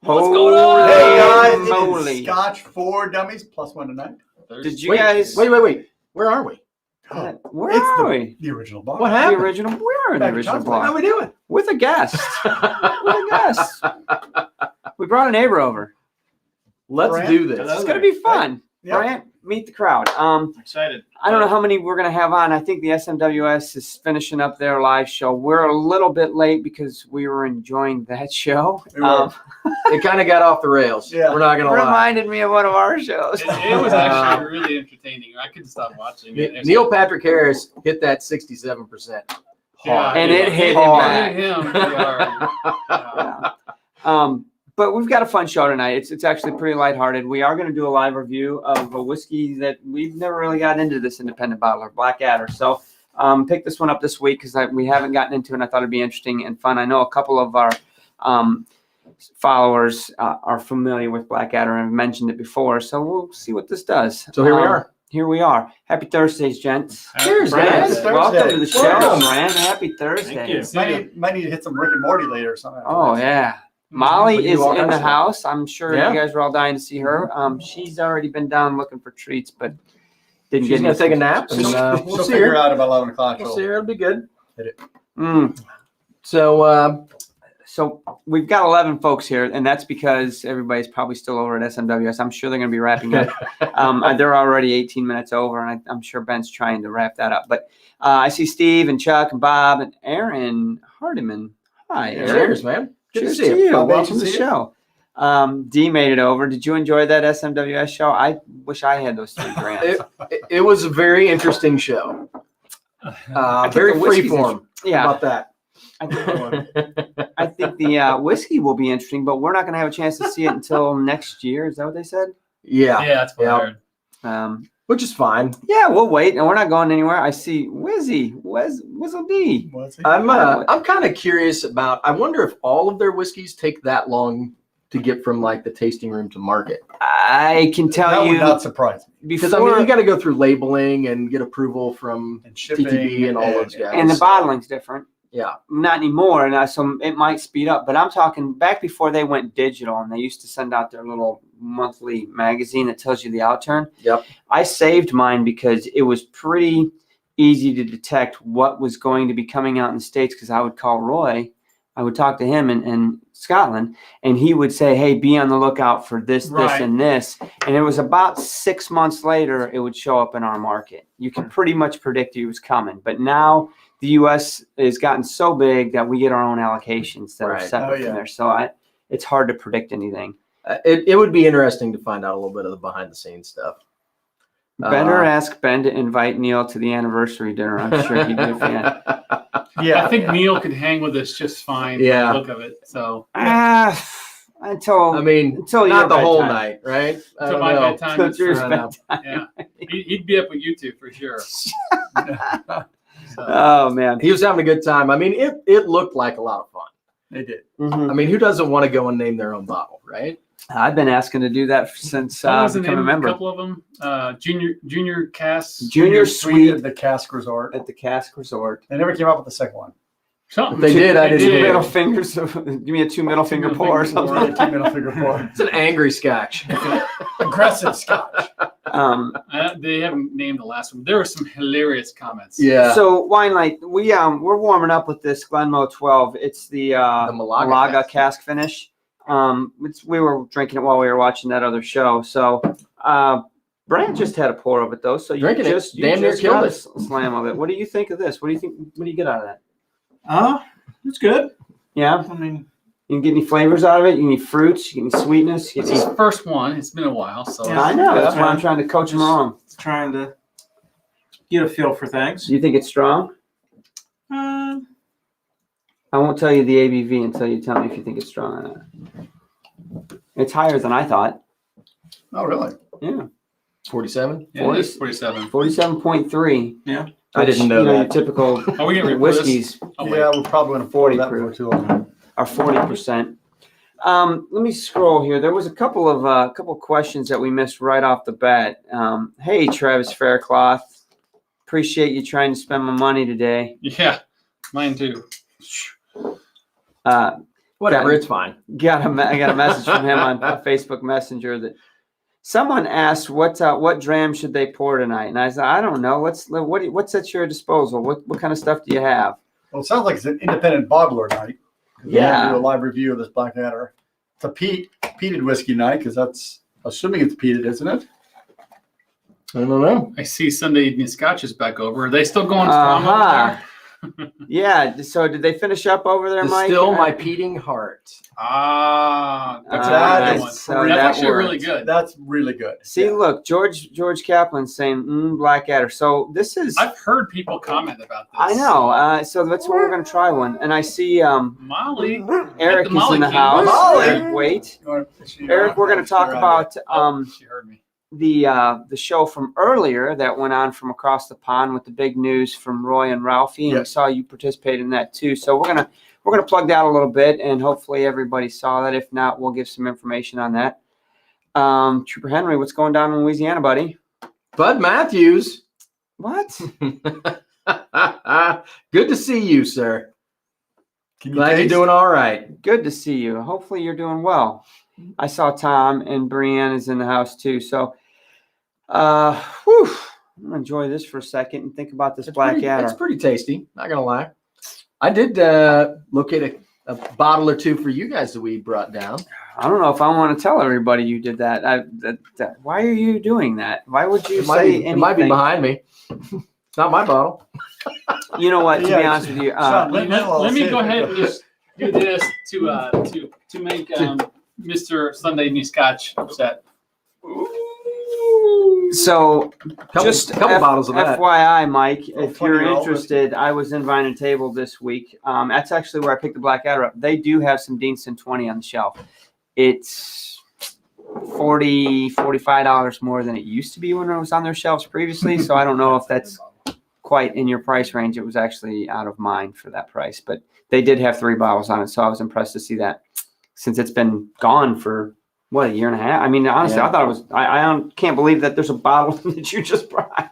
What's going on? Hey guys, Moly. it's Scotch for Dummies +1 tonight. Did you guys? Wait. Where are we? Where It's are we? The original bar. What The happened? original. We are in the Back in original John's bar. How we doing? With a guest. With a guest. We brought a neighbor over. Let's Brant? do this. It's gonna be fun. Yep. Brant, meet the crowd. Excited. I don't know how many we're gonna have on. I think the SMWS is finishing up their live show. We're a little bit late because we were enjoying that show. We were. It kind of got off the rails. Yeah. We're not gonna lie. Reminded me of one of our shows. It was actually really entertaining. I couldn't stop watching it. Neil Patrick Harris hit that 67%. Yeah, And it hit him hard. back. Hit him pretty hard. Yeah. But we've got a fun show tonight. It's actually pretty lighthearted. We are going to do a live review of a whiskey that we've never really gotten into, this independent bottler, Blackadder. So pick this one up this week because we haven't gotten into it, and I thought it'd be interesting and fun. I know a couple of our followers are familiar with Blackadder and have mentioned it before, so we'll see what this does. So here we are. Here we are. Happy Thursdays, gents. Cheers, Brant, guys. welcome to the show, Welcome. man. Happy Thursday. Thank you. Might need to hit some Rick and Morty later or something. Oh, yeah. Molly We do is all in kinds the of house. I'm sure Yeah. you guys are all dying to see her. She's already been down looking for treats, but didn't She's get gonna take a nap, and We'll we'll see figure her. out about 11 o'clock. We'll see her. It'll be good. So So we've got 11 folks here, and that's because everybody's probably still over at SMWS. I'm sure they're going to be wrapping up. They're already 18 minutes over, and I'm sure Ben's trying to wrap that up. But I see Steve and Chuck and Bob and Aaron Hardiman. Hi, Aaron. cheers, man. Good Cheers to see to you. you. Bob, Welcome to nice the to see you. show. D made it over. Did you enjoy that SMWS show? I wish I had those 3 grants. It was a very interesting show. think Very the whiskey's freeform. Yeah, How about that? I think the whiskey will be interesting, but we're not going to have a chance to see it until next year. Is that what they said? Yeah. Yeah, that's what I Yeah. heard. Which is fine. Yeah, we'll wait, and we're not going anywhere. I see Wizzle D. What's he? I'm kind of curious about. I wonder if all of their whiskeys take that long to get from like the tasting room to market. I can That tell would you not surprise me. Because before, I mean, you got to go through labeling and get approval from And shipping TTB and all those guys. and the bottling's different. Yeah. Not anymore, and so it might speed up. But I'm talking back before they went digital, and they used to send out their little monthly magazine that tells you the outturn. Yep. I saved mine because it was pretty easy to detect what was going to be coming out in the States, because I would call Roy, I would talk to him in Scotland, and he would say, hey, be on the lookout for this, this, Right. and this. And it was about 6 months later, it would show up in our market. You could pretty much predict it was coming. But now the U.S. has gotten so big that we get our own allocations that are Right. separate Oh, yeah. from there. So it's hard to predict anything. It would be interesting to find out a little bit of the behind the scenes stuff. Better ask Ben to invite Neil to the anniversary dinner. I'm sure he'd be a fan. Yeah. I think Neil could hang with us just fine. Yeah. By the look of it. So Until I mean, until not your the whole bedtime. night, right? I to don't my know. bedtime, Until your I know. bedtime. yeah, he'd be up with you two for sure. So, Oh man. He was having a good time. I mean, it looked like a lot of fun. They did. Mhm. I mean, who doesn't want to go and name their own bottle, right? I've been asking to do that since what was the becoming name a of a member couple of them? Junior Cass. Junior Suite at the Cask Resort. at the Cask Resort. They never came up with the second one. Something. They did. I They didn't. Two did. middle fingers. Give me a 2 middle finger middle pour or finger pour. something. Or 2 middle finger pour. It's an angry Scotch. Aggressive Scotch. They haven't named the last one. There were some hilarious comments. Yeah. So Wine Light, we're warming up with this Glenmoe 12. It's the Malaga Malaga cask. cask finish. We were drinking it while we were watching that other show. So Brant just had a pour of it though. So you Drinking it. just Damn near just killed got a it. slam of it. What do you think of this? What do you think? What do you get out of that? It's good. Yeah, I mean, you can get any flavors out of it. You get any fruits. You get any sweetness. You It's get his any... first one. It's been a while, so Yeah. I know. That's Yeah. why I'm trying to coach him along. it's trying to get a feel for things. Do you think it's strong? Uh, I won't tell you the ABV until you tell me if you think it's strong or not. It's higher than I thought. Oh, really? Yeah, 47. yeah, it's 47. 47.3. Yeah. I didn't know Your that. typical Are we gonna report this? whiskeys Oh, wait. Yeah, we're probably going to 40 that proof. for too long. are 40%. Let me scroll here. There was a couple of questions that we missed right off the bat. Hey, Travis Faircloth, appreciate you trying to spend my money today. Yeah, mine too. Whatever, it's fine. I got a message from him on Facebook Messenger that someone asked what dram should they pour tonight, and I said I don't know. What's at your disposal? What kind of stuff do you have? Well, it sounds like it's an independent bottler night. Yeah. We'll do a live review of this Blackadder. It's a peated whiskey night because that's assuming it's peated, isn't it? I don't know. I see Sunday evening Scotch is back over. Are they still going strong over there? Yeah. So did they finish up over there, Mike? Still my peating heart. Ah, that's a that good one. is- so That's that actually really works. good. That's really good. See, Yeah. look, George Kaplan saying Blackadder. So this is. I've heard people comment about this. I know. So that's what we're gonna try one. And I see Molly. Eric the is Molly in the King. house. Molly. Eric, wait. She- Eric, we're gonna talk Sure, about She heard me. the show from earlier that went on from across the pond with the big news from Roy and Ralphie, and we Yes. saw you participate in that too. So we're gonna plug that a little bit, and hopefully everybody saw that. If not, we'll give some information on that. Trooper Henry, what's going down in Louisiana, buddy? Bud Matthews. What? Good to see you, sir. Can you Glad you're taste? doing all right. Good to see you. Hopefully you're doing well. I saw Tom and Brienne is in the house too. So, I'm gonna enjoy this for a second and think about this Blackadder. It's pretty tasty. Not gonna lie. I did locate a bottle or two for you guys that we brought down. I don't know if I want to tell everybody you did that. Why are you doing that? Why would you It might, say be, anything? it might be behind me. It's not my bottle. You know what? To be Yeah, honest with you, Sean, Let me go ahead and just do this to make Mr. Sunday evening Scotch upset. so just couple bottles of that. FYI, Mike, Oh, if you're 20-year-old interested, I was in Vine and Table this week. That's actually where I picked the Blackadder up. They do have some Deanston 20 on the shelf. It's $45 more than it used to be when it was on their shelves previously. So I don't know if that's quite in your price range. It was actually out of mine for that price, but they did have 3 bottles on it. So I was impressed to see that since it's been gone for what, a year and a half? I mean, honestly, Yeah. I thought it was, I can't believe that there's a bottle that you just brought.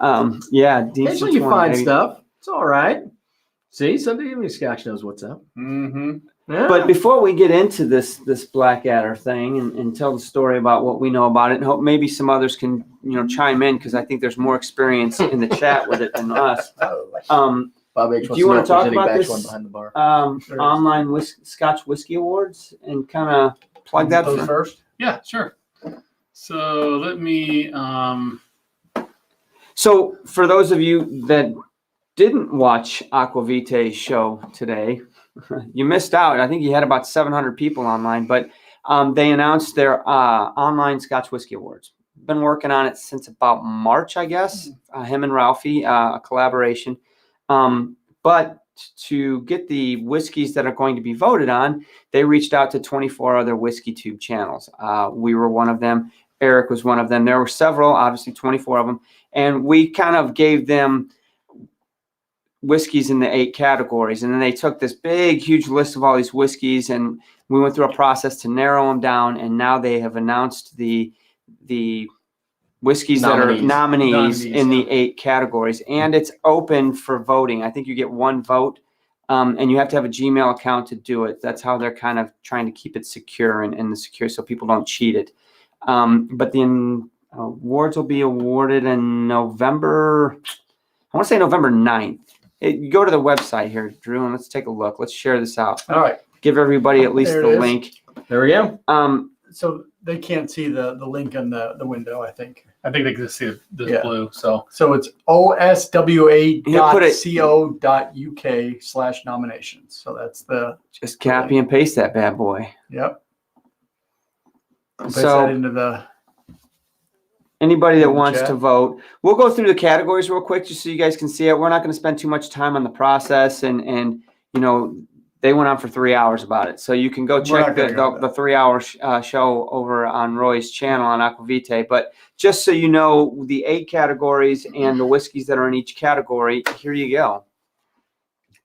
Yeah. Deanston Occasionally you 20, find baby. stuff. It's all right. See, Sunday evening Scotch knows what's up. Mm-hmm. Yeah. But before we get into this Blackadder thing and tell the story about what we know about it, and hope maybe some others can chime in, because I think there's more experience in the chat with it than us. Bob H. Do you want to talk about this? this One behind the bar. online Scotch Whiskey Awards and kind of plug that Those for? first. Yeah, sure. So let me. So for those of you that didn't watch Aquavitae's show today, you missed out. I think you had about 700 people online, but they announced their online Scotch Whiskey Awards. Been working on it since about March, I guess. Him and Ralphie, a collaboration. But to get the whiskeys that are going to be voted on, they reached out to 24 other Whiskey Tube channels. We were one of them. Eric was one of them. There were several, obviously 24 of them. And we kind of gave them whiskeys in the 8 categories. And then they took this big, huge list of all these whiskeys, and we went through a process to narrow them down. And now they have announced the whiskeys that are nominees in the 8 categories. And it's open for voting. I think you get 1 vote, and you have to have a Gmail account to do it. That's how they're kind of trying to keep it secure and secure so people don't cheat it. But the awards will be awarded in November, I want to say November 9th. You go to the website here, Drew, and let's take a look. Let's share this out. All right. Give everybody at least There the it is. link. There we go. So they can't see the link in the window, I think. I think they can see the Yeah. blue. So So it's oswa.co.uk/nominations. So that's the, Just copy and paste that bad boy. yep. Paste So that into the, anybody that in the wants chat. to vote, we'll go through the categories real quick just so you guys can see it. We're not going to spend too much time on the process, and you know, they went on for 3 hours about it. So you can go We're check not gonna go the 3-hour show over on Roy's channel on Aquavitae. But just so you know, the 8 categories and the whiskeys that are in each category, here you go.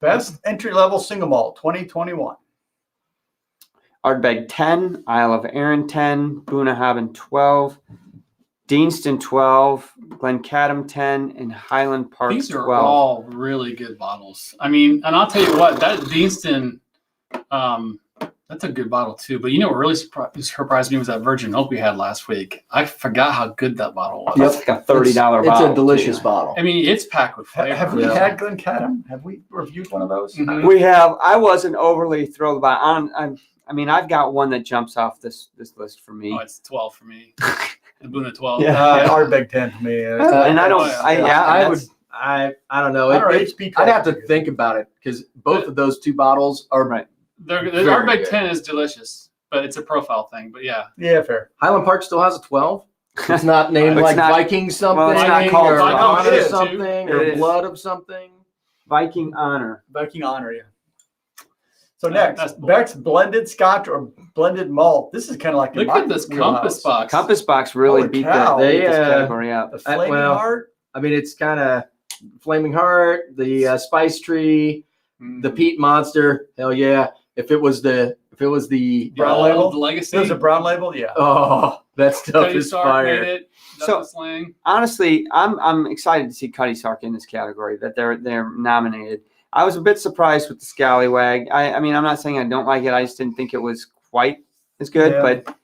best entry-level single malt 2021. Ardbeg 10, Isle of Arran 10, Bunnahabhain 12, Deanston 12, Glencadam 10, and Highland Park these are 12. all really good bottles. I mean, and I'll tell you what, that Deanston That's a good bottle too. But you know what really surprised me was that Virgin Oak we had last week. I forgot how good that bottle was. That's like a $30 It's bottle. a delicious too. bottle. I mean, it's packed with flavor. Have we Yeah. had Glencairn? Have we reviewed one of those? Mhm. We have. I wasn't overly thrilled about. I mean, I've got one that jumps off this list for me. Oh, it's 12 for me. The Boone 12. Yeah. Our Big Ten for me. And I don't. Oh, yeah. I would. that's- I don't know. I don't know, It- HP I'd have to 12. think about it because both of those two bottles are Right. Our Very Big good. 10 is delicious, but it's a profile thing. But yeah. Yeah, fair. Highland Park still has a 12. It's not named It's like not- Viking something well, it's not or called Viking. honor It is, too. something It or is. blood of something. Viking Honor. Viking Honor, yeah. So That's next, cool. Beck's blended Scotch or blended malt. This is kind of like in Look my at this wheelhouse. compass box. Compass Box really Holy beat cow. beat this They, category up. The Flaming well, Heart. I mean, it's kind of Flaming Heart, the Spice Tree, the Peat Monster. Hell yeah! If it was the Brown label? The Legacy. There's a brown label, yeah. oh, that stuff Cuddy is Sark made fire. it. That's So- the slang. Honestly, I'm excited to see Cuddy Sark in this category, that they're nominated. I was a bit surprised with the Scallywag. I mean, I'm not saying I don't like it. I just didn't think it was quite as good. Yeah. But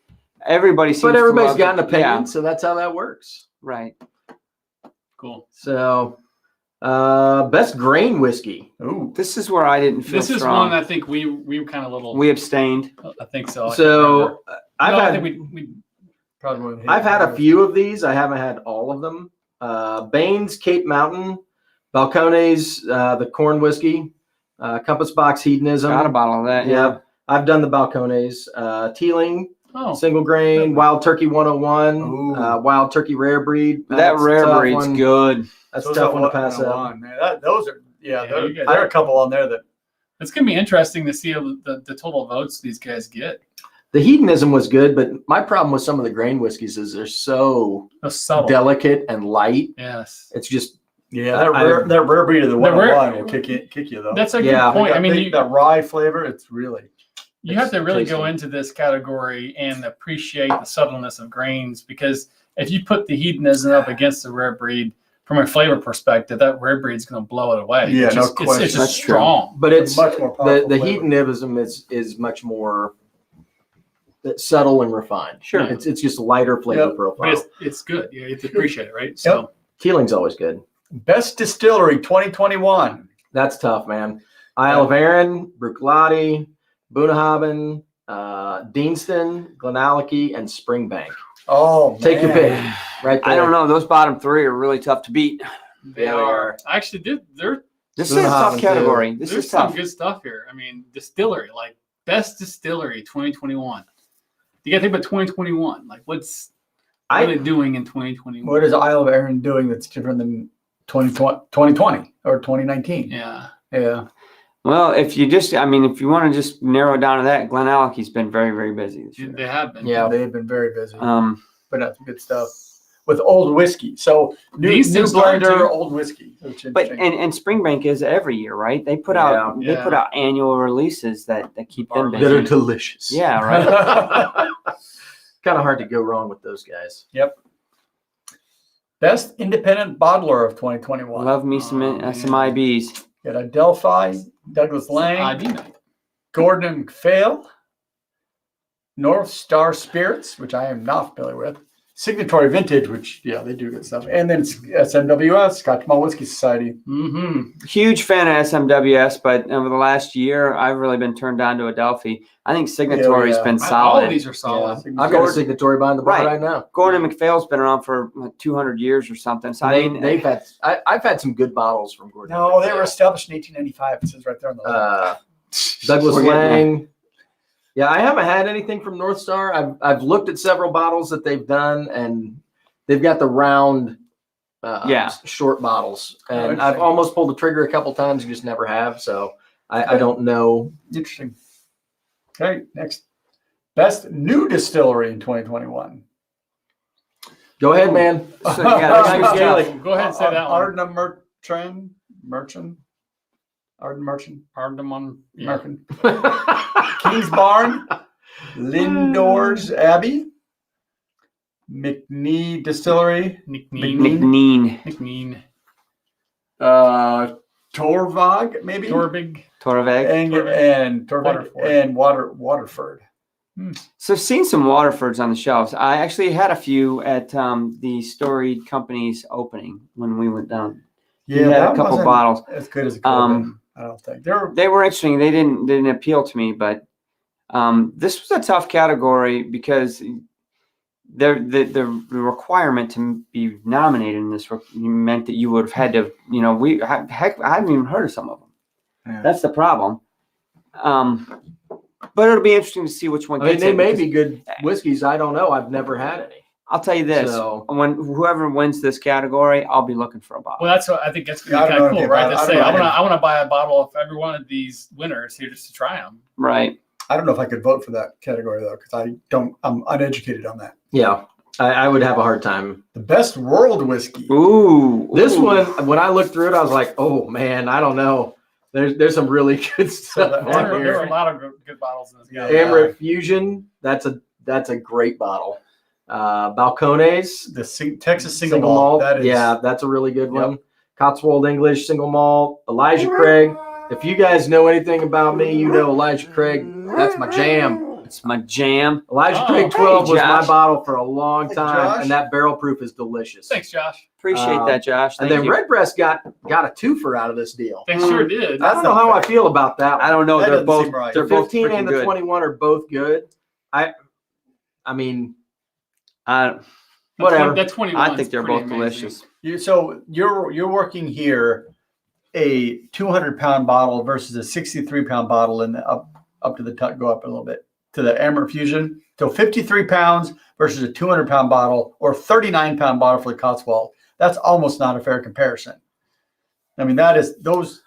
everybody seems. But to everybody's love got an it. opinion, Yeah, so that's how that works. right. Cool. So, best grain whiskey. Ooh. This is where I didn't feel This is strong. one I think we were kind of little. We abstained. I think so. I can't remember. So, I've No, I had think we Probably wouldn't hit I've had a it. few of these. I haven't had all of them. Baines Cape Mountain, Balcones, the corn whiskey, Compass Box Hedonism. Got a bottle of that. Yeah, I've done the Balcones. Teeling, oh single grain, Wild Turkey 101, Ooh. Wild Turkey Rare Breed. That That's a rare tough breed's one. good. That's a Those tough are one to what pass I up. want, man. Those are, yeah, Yeah, you guys- there are a couple on there that, it's gonna be interesting to see the total votes these guys get. The hedonism was good, but my problem with some of the grain whiskeys is they're so That's subtle. delicate and light. Yes. It's just yeah, I- that rare breed of the The rare- 101 will kick you though. That's a Yeah. good point. I mean, that rye flavor, it's really. you have to really go tasty. into this category and appreciate the subtleness of grains, because if you put the hedonism up against the rare breed from a flavor perspective, that rare breed is going to blow it away. Yeah, It's no just, question. It's That's just true. strong. but it's much more the powerful flavor. hedonism is much more subtle and refined. Sure. It's just lighter flavor Yep. profile. But it's good. You have to appreciate it, right? So Teeling's always good. Best Distillery 2021. That's tough, man. Isle of Arran, Bruichladdich, Bunnahabhain, Deanston, Glenallachie, and Springbank. Oh, Take your pick. man. Right there. I don't know. Those bottom three are really tough to beat. they Yeah, they are. are. I actually did. This is a tough Bunnahabhain, category. This There's is some tough. good stuff here. I mean, distillery, like best distillery 2021. You got to think about 2021. Like, what are they doing in 2021? What is Isle of Arran doing that's different than 2020 or 2019? Yeah. Yeah. Well, if you want to just narrow it down to that, Glenallachie's been very, very busy this year. They have been. Yeah. They've been very busy. Um, But that's good stuff with old whiskey. So new These new things are blender, too. old whiskey. Which is but interesting. and Springbank is every year, right? They put out Yeah. they put out annual releases that keep them That That are busy. delicious. Yeah, right. Kind of hard to go wrong with those guys. Best independent bottler of 2021. Love me some Oh, some man. IBs. Got a Delphi, Douglas Lang, ID night. Gordon and MacPhail, North Star Spirits, which I am not familiar with, Signatory Vintage, which they do good stuff, and then SMWS, Scotch Malt Whiskey Society. Mm-hmm. Huge fan of SMWS, but over the last year, I've really been turned on to Adelphi. I think Signatory's Yeah. been All solid. of these are solid. Yeah. I've got a signatory behind the bar Right. right now. Gordon MacPhail's been around for like 200 years or something. So They've had. I've had some good bottles from Gordon. No, they were established in 1895. It says right there on the list. Douglas We're getting Lang. Yeah, I haven't had anything from North Star. I've looked at several bottles that they've done, and they've got the round, short bottles. And interesting. I've almost pulled the trigger a couple times, just never have. So I don't know. Interesting. Okay, next. Best new distillery in 2021. Go ahead, man. So, yeah, this was Gaelic. tough. Go ahead and say that one. Ardna Merchant. Arden Merchant. Ardamon. Yeah. Merchant. King's Barn. Lindor's Abbey. McNee Distillery. McNeen. McNeen. McNeen. Torvag, maybe? Torbig. Torveg. and Torveg and Waterford. So I've seen some Waterfords on the shelves. I actually had a few at the Storied Company's opening when we went down. Yeah, had that a couple wasn't bottles. as good as it could have been. I don't think They were interesting. They didn't appeal to me, but this was a tough category because the requirement to be nominated in this meant that you would have had to, heck, I haven't even heard of some of them. Yeah. That's the problem. But it'll be interesting to see which one I mean, gets they it. may be good whiskeys. I don't know. I've never had any. I'll tell you this: So- when whoever wins this category, I'll be looking for a bottle. Well, that's what I think. That's Yeah, I gonna be don't kind know of cool, anything right? about To it. say, I don't know. I want to buy a bottle of every one of these winners here just to try them. Right. I don't know if I could vote for that category though, because I'm uneducated on that. Yeah, I would have a hard time. The best world whiskey. Ooh. This one, when I looked through it, I was like, oh man, I don't know. There's some really good stuff the on There here. are a lot of good bottles in this guy. Yeah. Amrit Fusion, that's a great bottle. Balcones, The Texas single malt. malt. That is, Yeah, that's a really good Yep. one. Cotswold English single malt. Elijah Craig. If you guys know anything about me, you know Elijah Craig. That's my jam. It's my jam. Elijah Oh, Craig 12 hey, was my Josh. bottle for a long Hey, time, Josh. and that barrel proof is delicious. Thanks, Josh. Appreciate that, Josh. And Thank then you. Redbreast got a twofer out of this deal. They sure did. I don't know how I feel about that one. I don't know. That They're doesn't both seem right. they're The both 15 freaking and the good. 21 are both good. I mean, Uh, whatever. That 21. I think they're both delicious. So you're working here a 200-pound bottle versus a 63-pound bottle, and up to the top, go up a little bit to the Amrit Fusion. So 53 pounds versus a 200-pound bottle, or 39-pound bottle for the Cotswold. That's almost not a fair comparison. I mean, that is those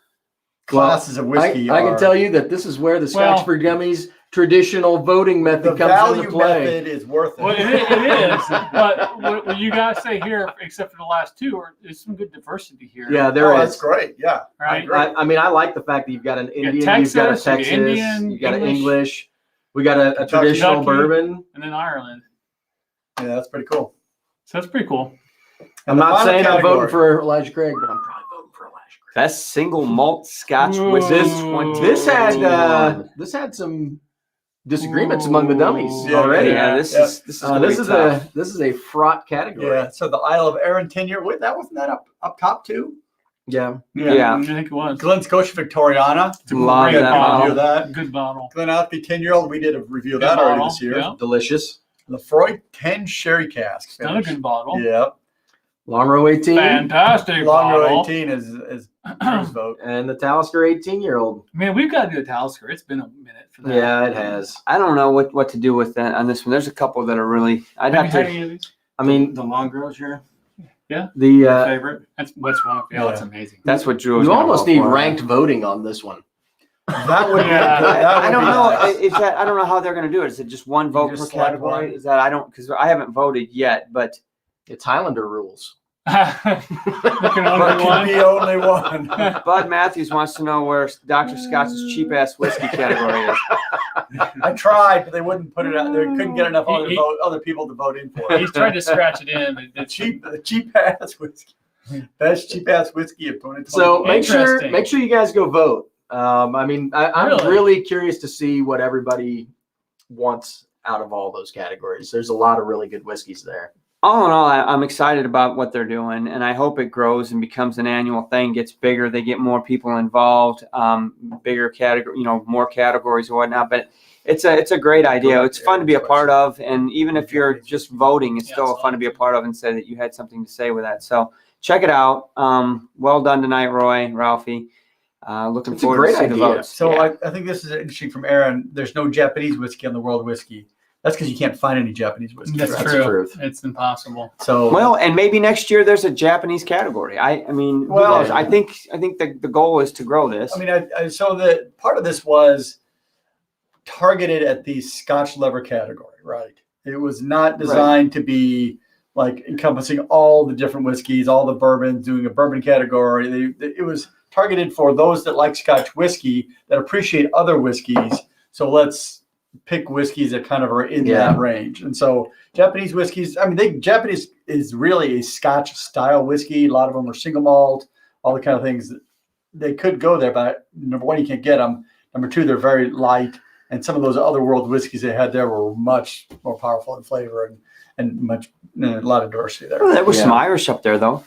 classes of whiskey. I can tell you that this is where the Scotch for Dummies traditional voting the method comes value into play. method is worth it. Well, it is. But what you guys say here, except for the last two, there's some good diversity here. Yeah, there Oh, is. that's great. Yeah. Right. I mean, I like the fact that you've got an Indian, you've got a Texas, you got Texas, Indian, you've got an English. English. We got a Kentucky. traditional bourbon. And then Ireland. Yeah, that's pretty cool. So that's pretty cool. I'm And the not final saying I'm category. voting for Elijah Craig, but I'm probably voting for Elijah Craig. Best single malt Scotch Ooh. whiskey. This had some disagreements among the dummies Yeah, already. Yeah, this is gonna be tough. This is a fraught category. Yeah. So the Isle of Arran 10-year, wasn't that up top too? Yeah. Yeah. I think it was. Glen Scotia Victoriana. Love We had that a bottle. review of that. Good bottle. Glen Alfie 10-year-old. We did a review of Good that already bottle, this year. yeah. Delicious. Lefroy 10 sherry cask. Another good bottle. Yeah. Long Row 18 Fantastic Long Row bottle. 18 is Drew's vote. and the Talisker 18-year-old. Man, we've got to do a Talisker. It's been a minute for that. Yeah, it has. I don't know what to do with that on this one. There's a couple that are really. I'd Have have you had to. any of these? I mean, The long girls here. the Favorite. That's what's wrong. Yeah, it's amazing. That's what Drew was. you gonna almost go need for. ranked voting on this one. That would be Yeah. good. That would I don't be know. nice. Is that I don't know how they're going to do it. Is it just one vote per just select category? one. Is that I don't because I haven't voted yet, but It's Highlander rules. There can There only can be one. only one. Bud Matthews wants to know where Dr. Scott's cheap ass whiskey category is. I tried, but they wouldn't put it out. They couldn't get enough He- other people to vote in for it. He's trying to scratch it in. But The it's cheap ass whiskey. Best cheap ass whiskey of 2020. So make Interesting. sure you guys go vote. I mean, I'm Really? really curious to see what everybody wants out of all those categories. There's a lot of really good whiskeys there. All in all, I'm excited about what they're doing, and I hope it grows and becomes an annual thing, gets bigger, they get more people involved, bigger category, more categories or whatnot. But it's a great idea. It's fun to be a part of, and even if you're just voting, it's still fun to be a part of and say that you had something to say with that. So check it out. Well done tonight, Roy, Ralphie. Looking It's a forward great to see the idea. votes. So Yeah. I think this is interesting from Aaron. There's no Japanese whiskey on the world whiskey. That's because you can't find any Japanese whiskey. That's right? the true. truth. It's impossible. So Well, and maybe next year there's a Japanese category. I mean, who Well- knows? I think the goal is to grow this. I mean, so the part of this was targeted at the Scotch lever category, right? It was not designed to be like encompassing all the different whiskeys, all the bourbons, doing a bourbon category. It was targeted for those that like Scotch whiskey, that appreciate other whiskeys. So let's pick whiskeys that kind of are in that range. And so Japanese whiskeys, I mean, Japanese is really a Scotch style whiskey. A lot of them are single malt, all the kind of things they could go there, but number one, you can't get them. Number two, they're very light. And some of those other world whiskeys they had there were much more powerful in flavor and a lot of diversity there. Well, there was Yeah. some Irish up there, though.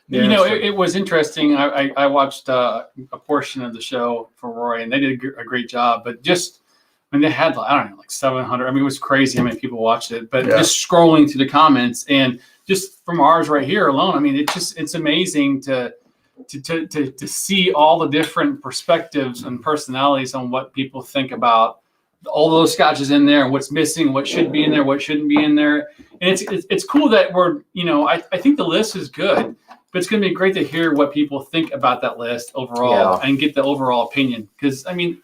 You know, it was interesting. I watched a portion of the show for Roy, and they did a great job. But just when they had, I don't know, like 700. I mean, it was crazy how many people watched it. But just scrolling through the comments, and just from ours right here alone, I mean, it's amazing to see all the different perspectives and personalities on what people think about all those scotches in there and what's missing, what should be in there, what shouldn't be in there. And it's cool that we're, you know, I think the list is good, but it's going to be great to hear what people think about that list overall and get the overall opinion. Because, I mean,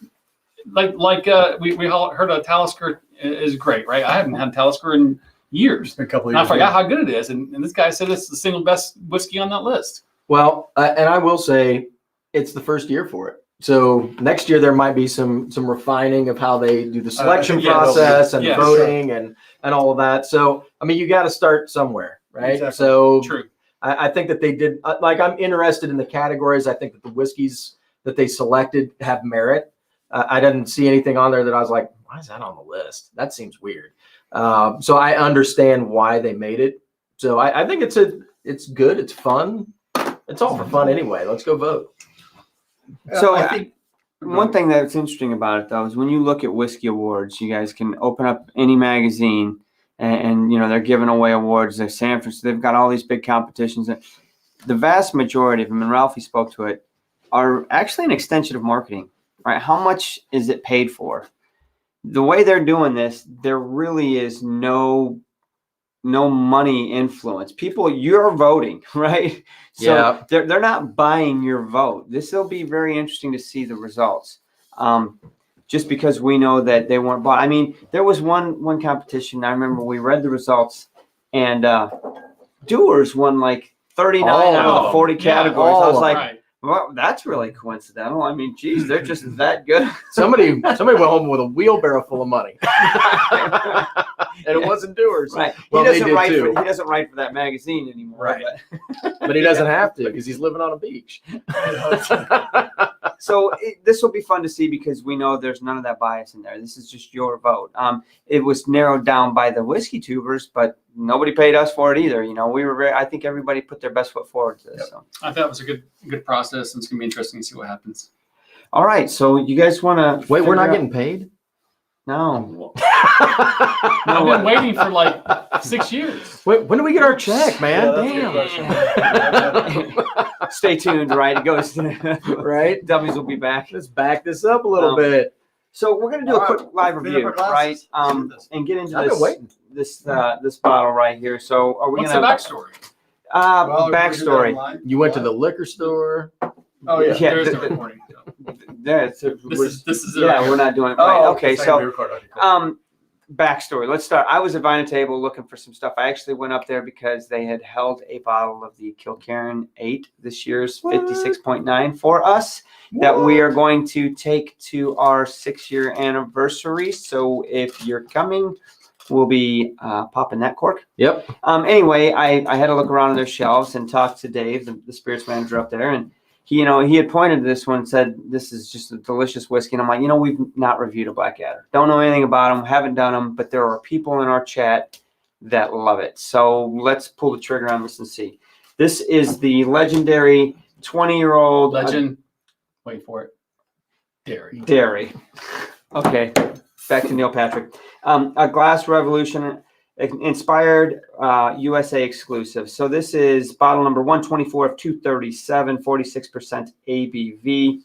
we all heard a Talisker is great, right? I haven't had Talisker in years. A couple of And I years. forgot how good it is. And this guy said it's the single best whiskey on that list. Well, and I will say it's the first year for it. So next year there might be some refining of how they do the selection process and voting and all of that. So I mean, you got to start somewhere, right? Exactly. So True. I think that they did. Like, I'm interested in the categories. I think that the whiskeys that they selected have merit. I didn't see anything on there that I was like, why is that on the list? That seems weird. So I understand why they made it. So I think it's good. It's fun. It's all for fun anyway. Let's go vote. So I think one thing that's interesting about it, though, is when you look at whiskey awards, you guys can open up any magazine and you know, they're giving away awards. They're San Francisco, they've got all these big competitions. The vast majority of them, and Ralphie spoke to it, are actually an extension of marketing, right? How much is it paid for? The way they're doing this, there really is no money influence. People, you're voting, right? So they're not buying your vote. This will be very interesting to see the results. Just because we know that they weren't bought. I mean, there was one competition. I remember we read the results, and Doers won like 39 out of the 40 categories. I was like, well, that's really coincidental. I mean, geez, they're just that good. Somebody went home with a wheelbarrow full of money, and it wasn't Doers. Right. Well, he they doesn't did write too. he doesn't write for that magazine anymore. Right. But he doesn't have to because he's living on a beach. So this will be fun to see because we know there's none of that bias in there. This is just your vote. It was narrowed down by the whiskey tubers, but nobody paid us for it either. You know, we were I think everybody put their best foot forward to this. So. I thought it was a good process, and it's gonna be interesting to see what happens. All right, so you guys want to Wait, we're not getting paid? No. I've been waiting for like 6 years. Wait, when do we get our check, man? Damn. Stay tuned, right? It goes Right? Dummies will be back. Let's back this up a little bit. So we're gonna do a quick live review, right? And get into I've been waiting. this bottle right here. So are we What's the gonna backstory? backstory? You went to the liquor store. Oh yeah. Yeah, There's no recording. This is it. yeah, we're not doing it right. Oh, Okay, so so backstory. Let's start. I was at Vine Table looking for some stuff. I actually went up there because they had held a bottle of the Kilkerran 8, this year's 56.9 for us that we are going to take to our 6-year anniversary. So if you're coming, we'll be popping that cork. Yep. Anyway, I had to look around on their shelves and talk to Dave, the spirits manager up there, and he had pointed to this one and said, this is just a delicious whiskey. And I'm like, we've not reviewed a Blackadder. Don't know anything about them, haven't done them, but there are people in our chat that love it. So let's pull the trigger on this and see. This is the legendary 20-year-old Legend. Wait for it. Dairy. Okay, back to Neil Patrick. A Glass Revolution inspired USA exclusive. So this is bottle number 124 of 237, 46% ABV.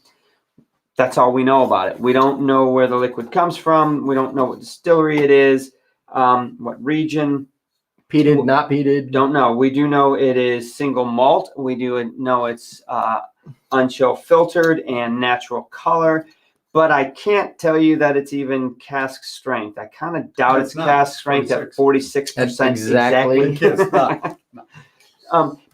That's all we know about it. We don't know where the liquid comes from. We don't know what distillery it is, what region. Peated, not peated. Don't know. We do know it is single malt. We do know it's unchill filtered and natural color. But I can't tell you that it's even cask strength. I kind of doubt it's cask strength at 46%. That's exactly.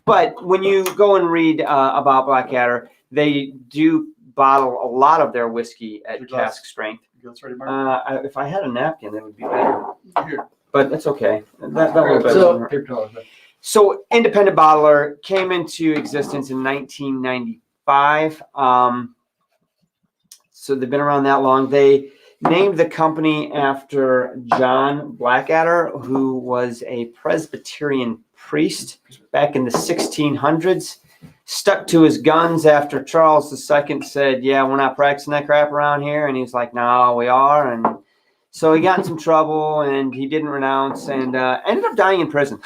But when you go and read about Blackadder, they do bottle a lot of their whiskey at cask strength. If I had a napkin, it would be better. But that's okay. That little bit. So independent bottler came into existence in 1992. 1985. So they've been around that long. They named the company after John Blackadder, who was a Presbyterian priest back in the 1600s. Stuck to his guns after Charles II said, yeah, we're not practicing that crap around here. And he's like, no, we are. And so he got in some trouble and he didn't renounce and ended up dying in prison.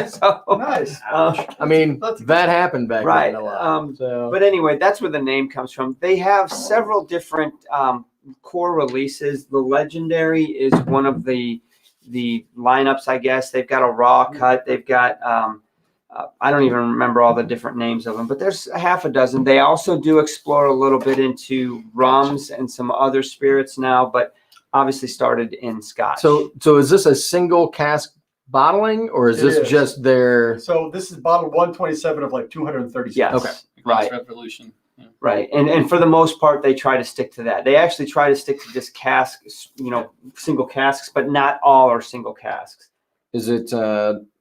So Nice. I mean, that happened back right. then a lot. But anyway, that's where the name comes from. They have several different core releases. The Legendary is one of the lineups, I guess. They've got a raw cut. They've got I don't even remember all the different names of them, but there's a half a dozen. They also do explore a little bit into rums and some other spirits now, but obviously started in Scotch. So is this a single cask bottling, or is It this is. just their? So this is bottle 127 of like 236. yes, Okay. right, Revolution. Yeah. right, and for the most part, they try to stick to that. They actually try to stick to just casks, single casks, but not all are single casks. Is it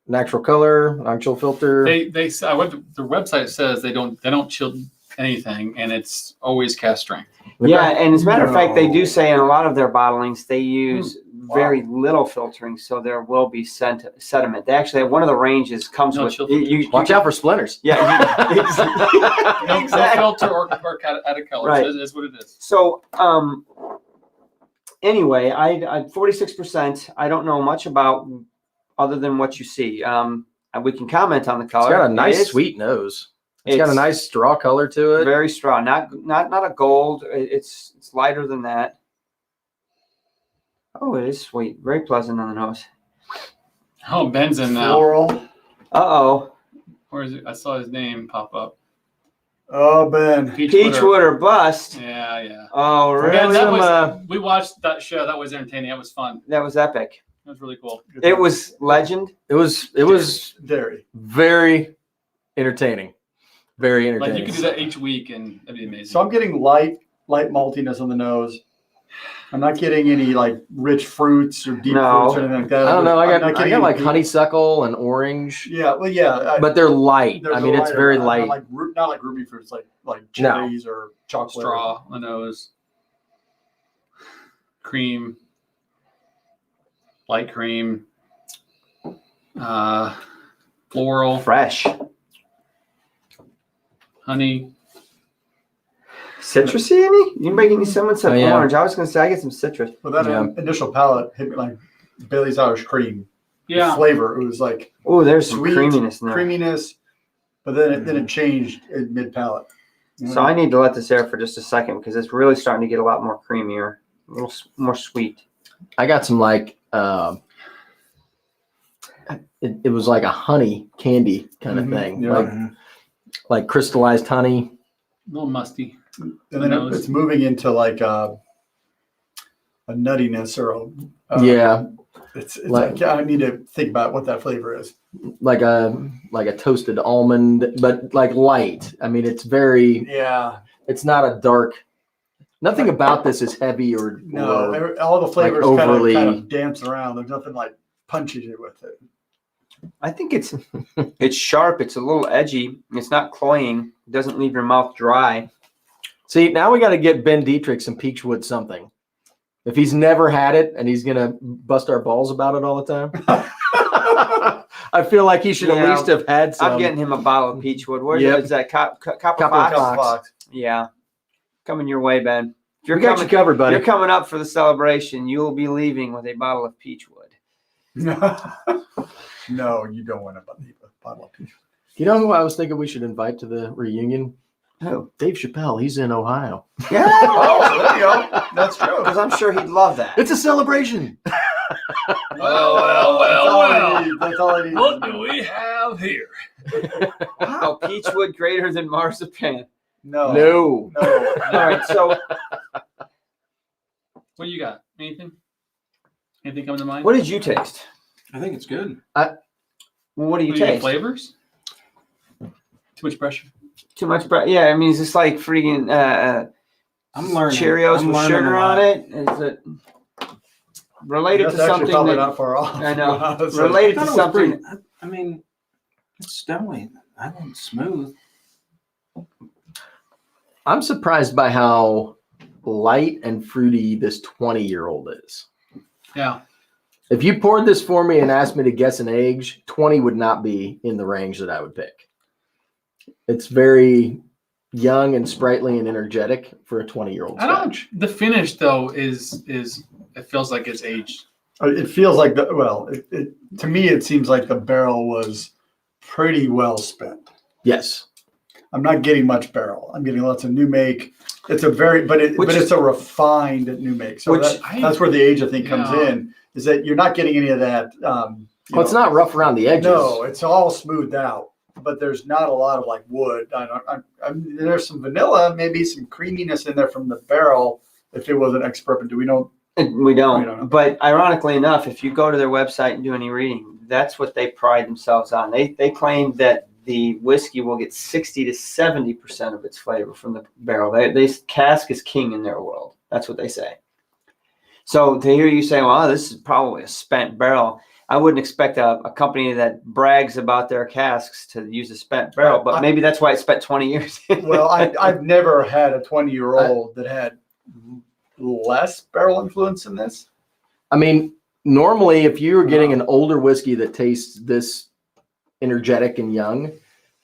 natural color, natural filter? Their website says they don't chill anything, and it's always cast strength. Yeah, and as a matter of fact, they do No. say in a lot of their bottlings they use very little filtering, so there will be sediment. They actually have one of the ranges comes No with chill Watch out for splinters. Yeah, No exactly. filter or out of color. Right. So that's what it is. So anyway, I 46%. I don't know much about other than what you see. We can comment on the color. It's got a It nice is- sweet nose. It's got a it's nice straw color to it. very straw, not a gold. It's lighter than that. Oh, it is sweet, very pleasant on the nose. Oh, Ben's in now. Floral. Uh-oh, Where is it? I saw his name pop up. Oh, Ben. Peachwood or bust. Yeah. Oh, really? Yeah, that some, was, we watched that show. That was entertaining. That was fun. That was epic. That was really cool. It was legend. It was Dairy. very entertaining. Very entertaining. Like you could do that each week, and that'd be amazing. So I'm getting light maltiness on the nose. I'm not getting any like rich fruits or deep No. fruits or anything like that. I don't know. I'm I not got getting any like deep- honeysuckle and orange, Yeah, well, yeah. but they're light. They're I mean, it's lighter, very not light. not like ruby fruits, like No. cherries or chocolate. Straw on the nose. Cream. Light cream. Floral. Fresh. Honey. Citrusy any? You making someone said Oh, yeah. orange. I was gonna say I get some citrus. But that Yeah. initial palate hit me like Bailey's Irish cream. The Yeah. flavor. It was like Oh, there's some sweet creaminess in there. creaminess, but then it changed in mid palate. So I need to let this air for just a second because it's really starting to get a lot more creamier, a little more sweet. I got some like it was like a honey candy kind of Mhm, thing, yeah. like crystallized honey. A little musty. And then Nose. it's moving into like a nuttiness or Yeah, It's Like- I need to think about what that flavor is. like a toasted almond, but like light. I mean, it's very. Yeah. It's not a dark. Nothing about this is heavy or No, all the flavors overly- kind of dance around. There's nothing like punchy with it. I think it's sharp. It's a little edgy. It's not cloying. It doesn't leave your mouth dry. See, now we got to get Ben Dietrich some Peachwood something. If he's never had it and he's gonna bust our balls about it all the time, I feel like he should Yeah, at least have had some. I'm getting him a bottle of Peachwood. Where Yep. is that? Copper Copper Fox? Fox. Yeah, coming your way, Ben. If you're We got coming, you covered, buddy. you're coming up for the celebration. You will be leaving with a bottle of Peachwood. No, you don't want a bottle of peach. You know who I was thinking we should invite to the reunion? Who? Dave Chappelle. He's in Ohio. Yeah, Oh, there you go. That's true. because I'm sure he'd love that. It's a celebration. That's all I need. What do we have here? Wow, Peachwood greater than marzipan. No. No. No. All right, so What do you got? Anything? Anything coming to mind? what did you taste? I think it's good. Well, what do you What do you got, taste? flavors? Too much pressure. Too much bread? Yeah, I mean, is this like freaking I'm learning. Cheerios I'm with learning sugar a on lot. it? Is it related That's to actually something probably that not far off. I know. Honestly. related I to thought it was something? pretty. I mean, it's definitely. I think smooth. I'm surprised by how light and fruity this 20-year-old is. Yeah. If you poured this for me and asked me to guess an age, 20 would not be in the range that I would pick. It's very young and sprightly and energetic for a 20-year-old I don't. Scotch. The finish though is it feels like it's aged. It feels like to me, it seems like the barrel was pretty well spent. Yes. I'm not getting much barrel. I'm getting lots of new make. It's it's a refined new make. So that's where the age I think comes in, is that you're not getting any of that. It's not rough around the edges. No, it's all smoothed out, but there's not a lot of like wood. There's some vanilla, maybe some creaminess in there from the barrel. If it was an ex-bourbon, we don't know. But ironically enough, if you go to their website and do any reading, that's what they pride themselves on. They claim that the whiskey will get 60 to 70% of its flavor from the barrel. They cask is king in their world. That's what they say. So to hear you say, well, this is probably a spent barrel, I wouldn't expect a company that brags about their casks to use a spent barrel, but maybe that's why it spent 20 years. Well, I've never had a 20-year-old that had less barrel influence in this. I mean, normally if you're getting an older whiskey that tastes this energetic and young,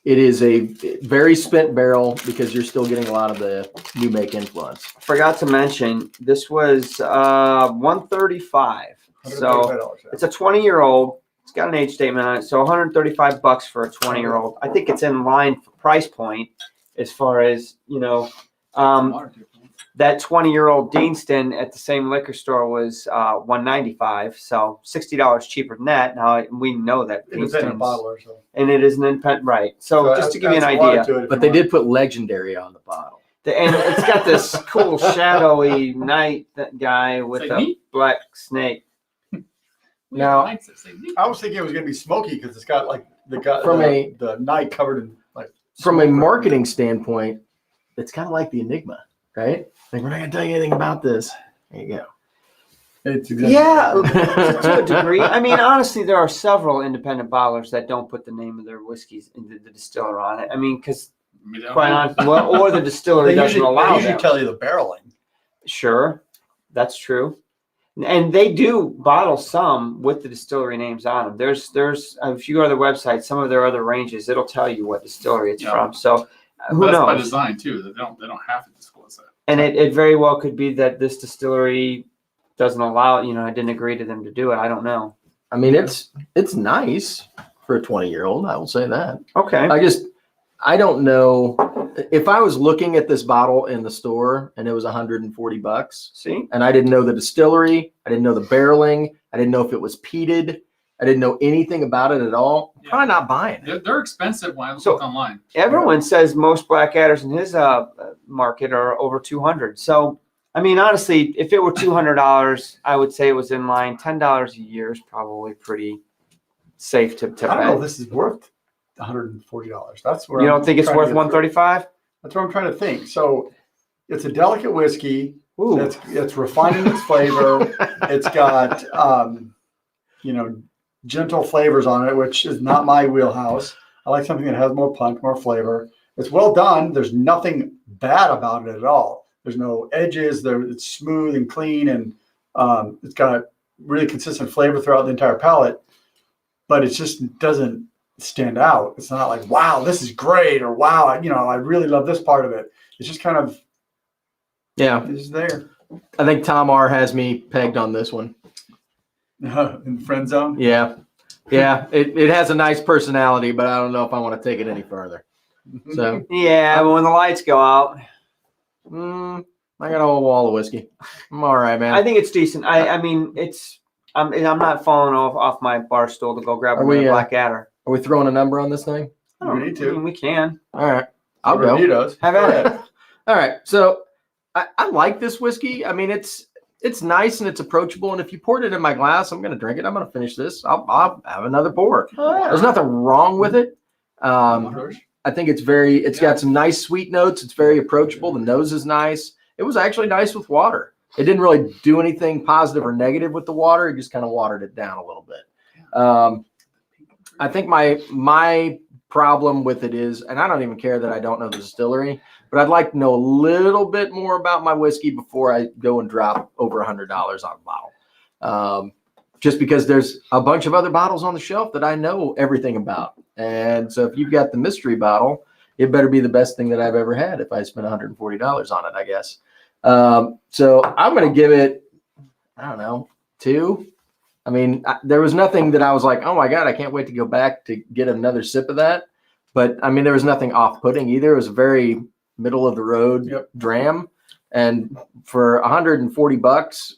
it is a very spent barrel because you're still getting a lot of the new make influence. Forgot to mention, this was $135. So it's a 20-year-old. It's got an age statement on it. So $135 for a 20-year-old. I think it's in line for price point as far as, that 20-year-old Deanston at the same liquor store was $195, so $60 cheaper than that. Now we know that Independent bottler, so. And it is an independent, right? So just to give you an idea, but they did put legendary on the bottle, and it's got this cool shadowy night guy with a black snake. Now, I was thinking it was going to be smoky because it's got like the night covered in like. From a marketing standpoint, it's kind of like the Enigma, right? Like, we're not going to tell you anything about this. There you go. Yeah, to a degree. I mean, honestly, there are several independent bottlers that don't put the name of their whiskeys into the distiller on it. I mean, because quite honestly, or the distillery doesn't allow they usually them. tell you the barreling. Sure, that's true. And they do bottle some with the distillery names on them. There's if you go to their website, some of their other ranges, it'll tell you what distillery it's from. So who knows? That's by design too. They don't have to disclose that. And it very well could be that this distillery doesn't allow it. I didn't agree to them to do it. I don't know. I mean, it's nice for a 20-year-old. I will say that. Okay. I don't know if I was looking at this bottle in the store and it was $140. See, and I didn't know the distillery. I didn't know the barreling. I didn't know if it was peated. I didn't know anything about it at all. Yeah. Probably not buying it. They're expensive when I look online. Everyone says most Blackadders in his market are over 200. So, I mean, honestly, if it were $200, I would say it was in line. $10 a year is probably pretty safe to I don't know bet. if this is worth $140. That's where You don't think it's worth $135? That's what I'm trying to think. So it's a delicate whiskey. Ooh. It's refined in its flavor. It's got gentle flavors on it, which is not my wheelhouse. I like something that has more punch, more flavor. It's well done. There's nothing bad about it at all. There's no edges. It's smooth and clean, and it's got really consistent flavor throughout the entire palate. But it just doesn't stand out. It's not like, wow, this is great, or wow, I really love this part of it. It's just kind of it's there. I think Tom R has me pegged on this one. In the friend zone. Yeah. It has a nice personality, but I don't know if I want to take it any further. So Yeah, but when the lights go out, I got a whole wall of whiskey. I'm all right, man. I think it's decent. I mean, I'm not falling off my bar stool to go grab a Blackadder. Are we throwing a number on this thing? I don't We need to. I mean, we can. All right. I'll go. He does. Have at it. All right. So I like this whiskey. I mean, it's nice and it's approachable. And if you poured it in my glass, I'm going to drink it. I'm going to finish this. I'll have another pour. There's nothing wrong with it. I think it's got some nice sweet notes. It's very approachable. The nose is nice. It was actually nice with water. It didn't really do anything positive or negative with the water. It just kind of watered it down a little bit. I think my problem with it is, and I don't even care that I don't know the distillery, but but I'd like to know a little bit more about my whiskey before I go and drop over $100 on a bottle. Just because there's a bunch of other bottles on the shelf that I know everything about. And so if you've got the mystery bottle, it better be the best thing that I've ever had if I spent $140 on it, I guess. So I'm going to give it, I don't know, 2. I mean, there was nothing that I was like, oh my God, I can't wait to go back to get another sip of that. But I mean, there was nothing off-putting either. It was a very middle of the road dram. And for $140,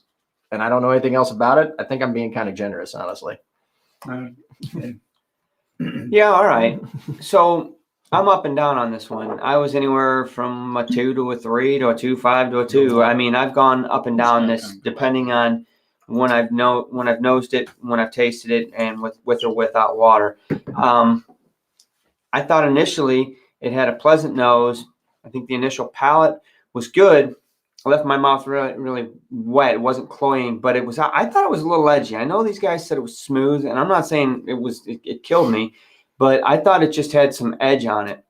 and I don't know anything else about it, I think I'm being kind of generous, honestly. Yeah, all right. So I'm up and down on this one. I was anywhere from a 2 to a 3 to a 2.5 to a 2. I mean, I've gone up and down this depending on when I've nosed it, when I've tasted it, and with or without water. I thought initially it had a pleasant nose. I think the initial palate was good. I left my mouth really, really wet. It wasn't cloying, but I thought it was a little edgy. I know these guys said it was smooth, and I'm not saying it killed me, but I thought it just had some edge on it.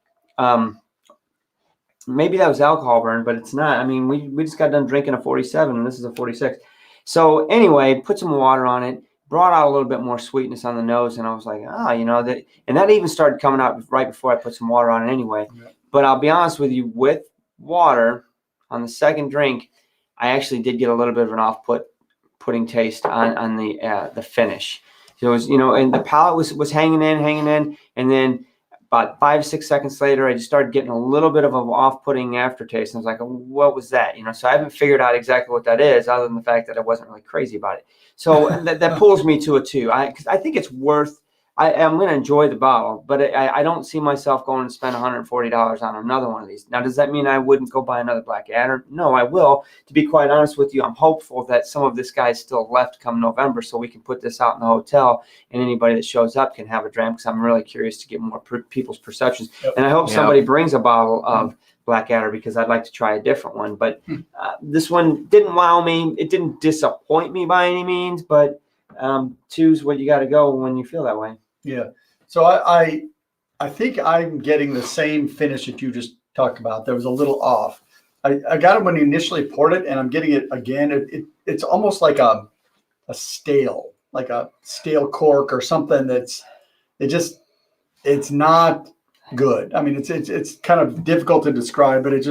Maybe that was alcohol burn, but it's not. I mean, we just got done drinking a 47, and this is a 46. So anyway, put some water on it, brought out a little bit more sweetness on the nose, and I was like, that even started coming out right before I put some water on it anyway. Yeah. But I'll be honest with you, with water on the second drink, I actually did get a little bit of an off-putting taste on the finish. So it was, and the palate was hanging in, and then about 5-6 seconds later, I just started getting a little bit of an off-putting aftertaste. And I was like, what was that? So I haven't figured out exactly what that is, other than the fact that I wasn't really crazy about it. So that pulls me to a 2. Because I think it's worth. I'm going to enjoy the bottle, but I don't see myself going and spend $140 on another one of these. Now, does that mean I wouldn't go buy another Blackadder? No, I will. To be quite honest with you, I'm hopeful that some of this guy's still left come November, so we can put this out in the hotel, and anybody that shows up can have a dram, because I'm really curious to get more people's perceptions. Yep. And I hope somebody brings a bottle of Blackadder, because I'd like to try a different one. But this one didn't wow me. It didn't disappoint me by any means, but 2's what you got to go when you feel that way. Yeah. So I think I'm getting the same finish that you just talked about. There was a little off. I got it when you initially poured it, and I'm getting it again. It's almost like a stale cork or something it's not good. I mean, it's kind of difficult to describe, but it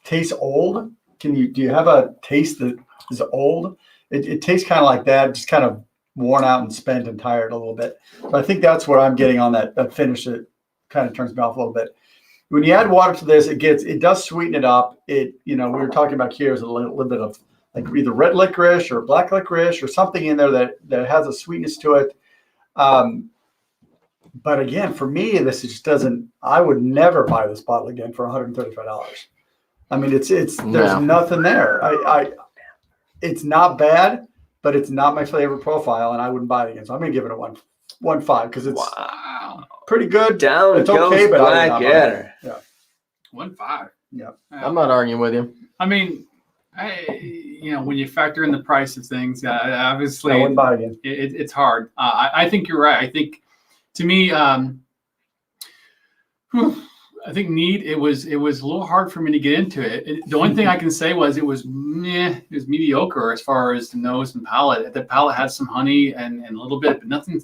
tastes old. Do you have a taste that is old? It tastes kind of like that, just kind of worn out and spent and tired a little bit. So I think that's what I'm getting on that finish. That kind of turns me off a little bit. When you add water to this, it does sweeten it up. We were talking about here is a little bit of like either red licorice or black licorice or something in there that has a sweetness to it. But again, for me, this just doesn't. I would never buy this bottle again for $135. I mean, there's nothing there. It's not bad, but it's not my flavor profile, and I wouldn't buy it again. So I'm going to give it a 1.5 because it's pretty good. It's okay, but Blackadder. Yeah, 1.5. Yeah, I'm not arguing with you. I mean, when you factor in the price of things, obviously, I wouldn't buy it again. It's hard. I think you're right. I think, to me, I think it was a little hard for me to get into it. The only thing I can say was it was mediocre as far as the nose and palate. The palate had some honey and a little bit, but nothing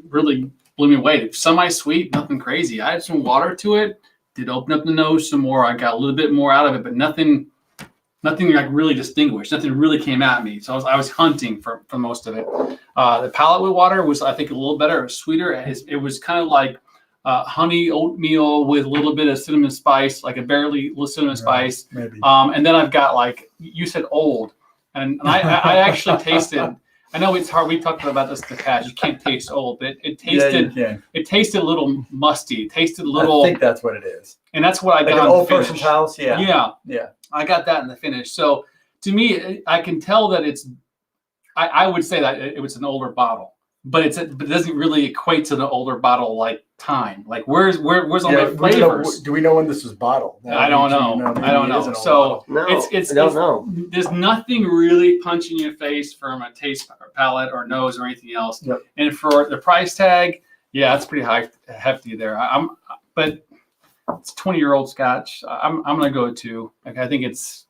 really blew me away. Semi-sweet, nothing crazy. I had some water to it. Did open up the nose some more. I got a little bit more out of it, but nothing like really distinguished. Nothing really came at me. So I was hunting for most of it. The palate with water was, I think, a little better, sweeter. It was kind of like honey oatmeal with a little bit of cinnamon spice, like a barely little cinnamon spice. Maybe. And then I've got, like you said, old. And I actually tasted. I know it's hard. We talked about this in the past. You can't taste old, but it tasted. Yeah, it tasted a little musty. It tasted a little. I think that's what it is. And that's what I got. Like an old person's house. Yeah. I got that in the finish. So to me, I can tell that it's. I would say that it was an older bottle, but it doesn't really equate to the older bottle like time. Like where's all my flavors? Do we know when this was bottled? I don't know. I don't know. So I don't know. There's nothing really punching your face from a taste palate or nose or anything else. Yep. And for the price tag, yeah, it's pretty hefty there. But It's 20-year-old Scotch. I'm gonna go 2. Like, I think it's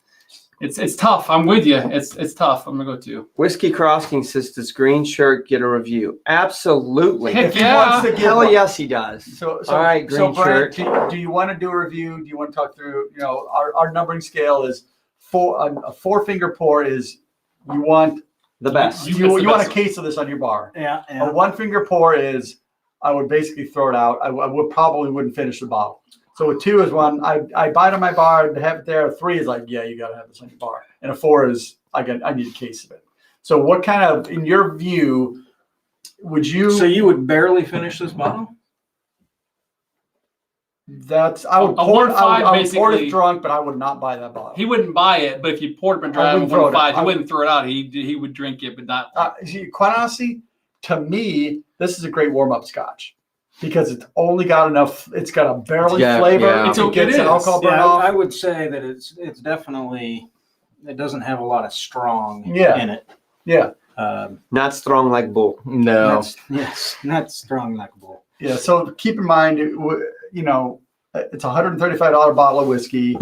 tough. I'm with you. It's tough. I'm gonna go 2. Whiskey Crossing says, does Green Shirt get a review? Absolutely. Heck If he wants to give Hell one. yes, he does. So All right, Green Brian, Shirt. do you want to do a review? Do you want to talk through? Our numbering scale is 4. A 4-finger pour is you want The best. You you miss the want a best. case of this on your bar. Yeah. A 1-finger pour is I would basically throw it out. I wouldn't finish the bottle. So a 2 is one I buy it on my bar and have it there. A 3 is like, yeah, you got to have this on your bar. And a 4 is I need a case of it. So what kind of, in your view, would you? So you would barely finish this bottle? I would A pour it. 1.5 I would pour basically- it drunk, but I would not buy that bottle. He wouldn't buy it, but if you poured him and I drive wouldn't him throw it 1.5, out. he wouldn't throw it out. He would drink it, but not. See, quite honestly, to me, this is a great warm-up Scotch because it's only got enough. It's got a barley Yeah, flavor. yeah. It gets It an is. alcohol burn Yeah, off. I would say that it's definitely, it doesn't have a lot of strong Yeah. in it. Yeah, Not strong like bull. No. Yes, not strong like a bull. yeah. So keep in mind, it's a $135 bottle of whiskey,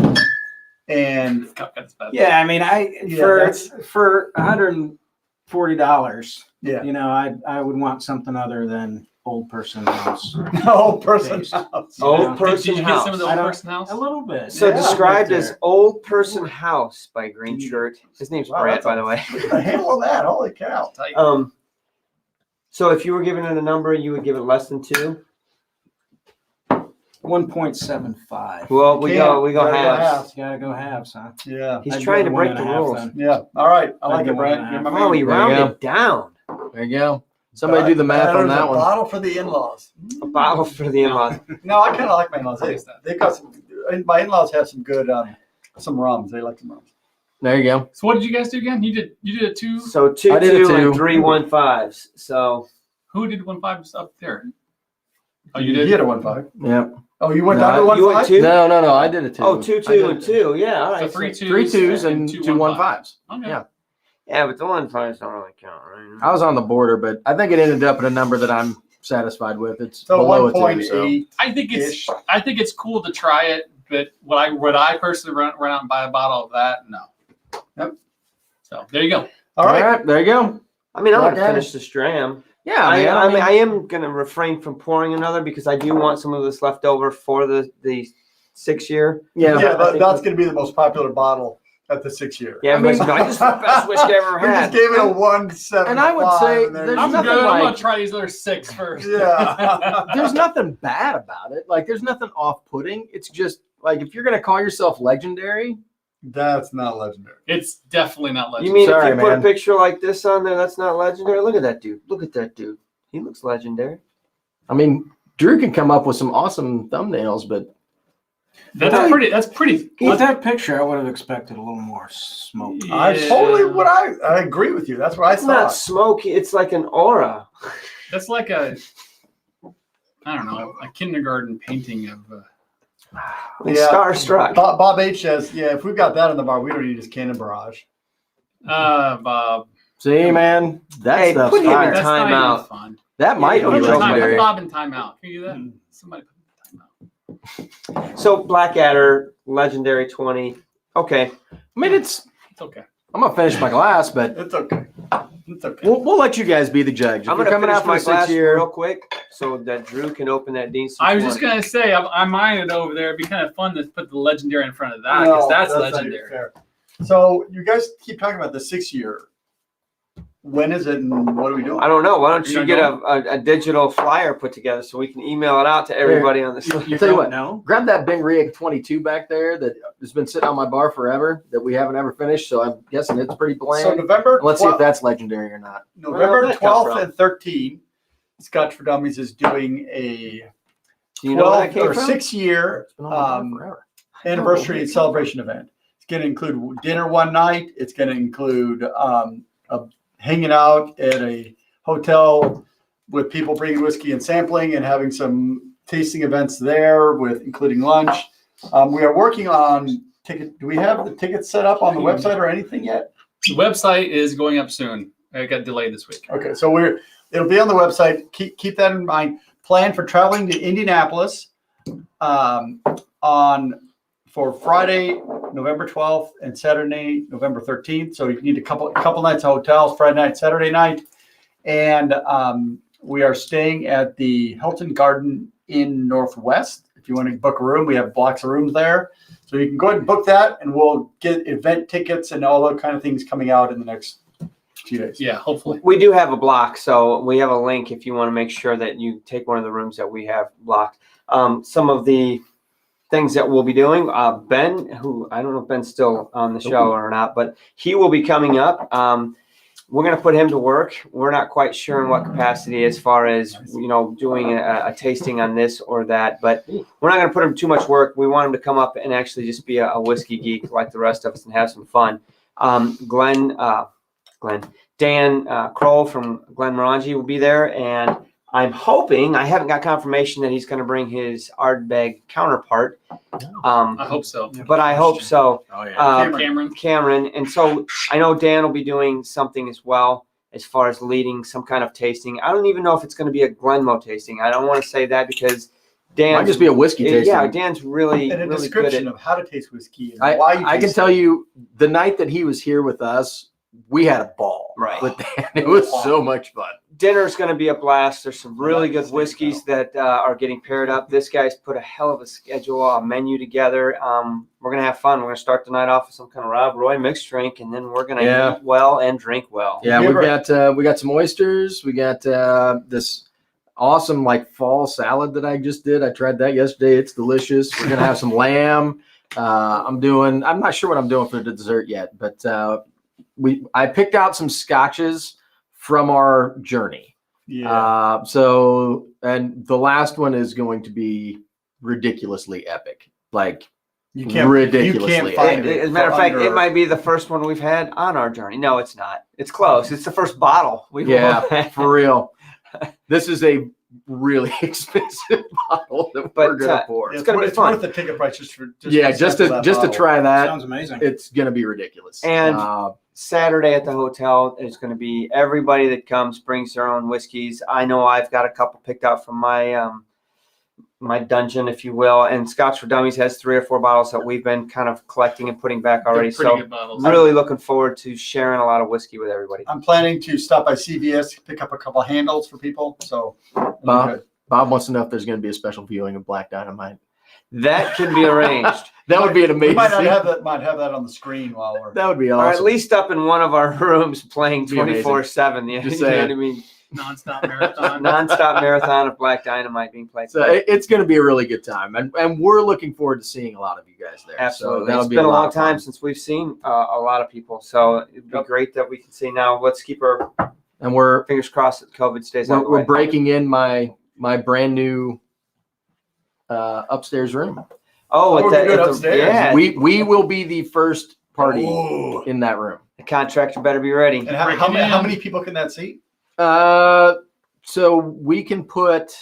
and That's bad. Yeah, I mean, Yeah, for $140, yeah, I would want something other than Old Person House. no person Taste. house. Old Yeah. Person Did you get some of the I old don't- person house? A little bit. So Yeah. described Right as there. Old Person House by Green Shirt. His name's Wow, Brad, that's by the way. What the hell on that? Holy cow! So if you were giving it a number, you would give it less than 2. 1.75. Well, we go Gotta halves. You gotta go halves, huh? Yeah, He's I'd trying go to break the 1.5 rules. then. yeah. All right, I I'd like go it, Brent. 1.5. You're my Oh, man. he There you rounded down. There you go. Somebody do the math on There's that a one. bottle for the in-laws. A bottle for the in-laws. No, I kind of like my in-laws. They got some. My in-laws have some good, some rums. They like some rums. There you go. So what did you guys do again? You did a 2. So 2 I did a 2 and 2. 3 1.5s. So Who did 1.5 up there? Oh, You you had did. a 1.5. Yep. Oh, you went No, down to you went 1.5. 2? No. I did a 2. Oh, 2 I 2 did and a 2. Yeah, all So right. 3 So- 2s, 3 2s and 2 1.5. 1.5s. Okay. Yeah. yeah, but the 1.5s don't really count, right? I was on the border, but I think it ended up at a number that I'm satisfied with. It's So below a 2. 1.8. I think it's cool to try it, but would I personally run out and buy a bottle of that? No. Yep. So there you go. All right. There you go. I mean, I'm going to Blackadder. finish the Stram. Yeah, I man. I am going to refrain from pouring another because I do want some of this left over for the 6-year. yeah. Yeah, I think that's going to be the most popular bottle at the 6 year. Yeah, everybody's like, this is the best whiskey I ever We just had. gave it a 1.75. And I would say and then- there's I'm nothing good. I'm like- gonna try these other 6 first. Yeah. There's nothing bad about it. Like, there's nothing off-putting. It's just like if you're gonna call yourself legendary, That's not legendary. It's definitely not You legendary. mean Sorry, if you put a man. picture like this on there, that's not legendary? Look at that dude. Look at that dude. He looks legendary. I mean, Drew can come up with some awesome thumbnails, but That's pretty. With that picture, I would have expected a little more smoke. I totally I agree with you. That's what I It's not thought. smoky. It's like an aura. That's like I don't know, a kindergarten painting of. Like Yeah. starstruck. Bob H says, yeah, if we've got that in the bar, we don't need his cannon barrage. Bob. see, man, that Hey, stuff's put him in fire. That's time not out. even fun. That might Yeah, be put him in time- legendary. Put Bob in timeout. Can you do that? Somebody put him in timeout. So Blackadder, legendary 20. Okay. I mean, It's okay. I'm gonna finish my glass, but It's okay. It's okay. we'll let you guys be the judge. If I'm you're going to coming finish out for my the glass 6 year, real quick so that Drew can open that Dean. I was just gonna say I minded over there. It'd be kind of fun to put the legendary in front of that because that's not even legendary. fair. So you guys keep talking about the 6 year. When is it and what are we doing? I don't know. Why don't You you don't get a digital flyer put together so we can email it out to everybody on the site? you tell you what, No. grab that Bing Riek 22 back there that has been sitting on my bar forever that we haven't ever finished. So I'm guessing it's pretty So bland. November Let's see if 12th, that's legendary or not. Where November did that come 12th from? and 13th, Scotch for Dummies is doing a Do you know where that 12 came or from? 6 year It's been on my bar forever. anniversary and celebration event. It's going to include dinner one night. It's going to include hanging out at a hotel with people bringing whiskey and sampling and having some tasting events there with including lunch. We are working on ticket. Do we have the tickets set up on the website or anything yet? The website is going up soon. It got delayed this week. Okay, so it'll be on the website. Keep that in mind. Plan for traveling to Indianapolis for Friday, November 12th, and Saturday, November 13th. So you need a couple nights of hotels, Friday night, Saturday night, and we are staying at the Hilton Garden Inn Northwest. If you want to book a room, we have blocks of rooms there. So you can go ahead and book that, and we'll get event tickets and all those kind of things coming out in the next few days. Yeah, hopefully. We do have a block, so we have a link if you want to make sure that you take one of the rooms that we have blocked. Some of the things that we'll be doing, Ben, who I don't know if Ben's still on the show or not, but he will be coming up. We're going to put him to work. We're not quite sure in what capacity as far as, doing a tasting on this or that, but we're not going to put him too much work. We want him to come up and actually just be a whiskey geek like the rest of us and have some fun. Dan Kroll from Glenmorangie will be there, and I'm hoping, I haven't got confirmation that he's going to bring his Ardbeg counterpart. I hope so. But I hope so. Oh yeah. Cameron. And so I know Dan will be doing something as well as far as leading some kind of tasting. I don't even know if it's going to be a Glenmo tasting. I don't want to say that because Dan Might just be a whiskey tasting. Yeah, Dan's really, And a really description good of how to taste whiskey and why you I can taste tell it. you the night that he was here with us, we had a ball. Right. With Dan. It was so much fun. Dinner's going to be a blast. There's some really like good this whiskeys that are getting paired up. This guy's put a hell of a schedule, a menu together. We're going to have fun. We're going to start the night off with some kind of Rob Roy mixed drink, and then we're going to eat well and drink well. Yeah, Have you we got some oysters. We got this awesome fall salad that I just did. I tried that yesterday. It's delicious. We're gonna have some lamb. I'm not sure what I'm doing for the dessert yet, but I picked out some scotches from our journey. Yeah. And the last one is going to be ridiculously epic. You can't ridiculously find As it. a matter of for fact, under- it might be the first one we've had on our journey. No, it's not. It's close. It's the first bottle we've Yeah, had. for real. This is a really expensive bottle that But, we're gonna pour. it's gonna be fun. worth the ticket price just to bottle. try that. Sounds amazing. It's gonna be ridiculous. And Saturday at the hotel is going to be everybody that comes brings their own whiskeys. I know I've got a couple picked out from my my dungeon, if you will. And Scotch for Dummies has 3 or 4 bottles that we've been kind of collecting and putting back already. They're pretty So good bottles. really looking forward to sharing a lot of whiskey with everybody. I'm planning to stop by CVS to pick up a couple handles for people. So Bob wants to know if there's going to be a special viewing of Black Dynamite. That can be arranged. That would be an we amazing. might have that on the screen while we're. That would be Or awesome. at least up in one of our rooms playing Be amazing. 24/7. You know Just what I saying. mean? Non-stop marathon. Non-stop marathon of Black Dynamite being played. So it's going to be a really good time, and we're looking forward to seeing a lot of you guys there. Absolutely. So that'll It's be been a lot long of fun. time since we've seen a lot of people. So it'd be great that we can see now. Let's keep our And we're fingers crossed that COVID stays out of the way. we're breaking in my brand new upstairs room. Oh, we're at doing the upstairs. yeah. We will be the first party Ooh. in that room. The contractor better be ready. And how many people can that seat? So we can put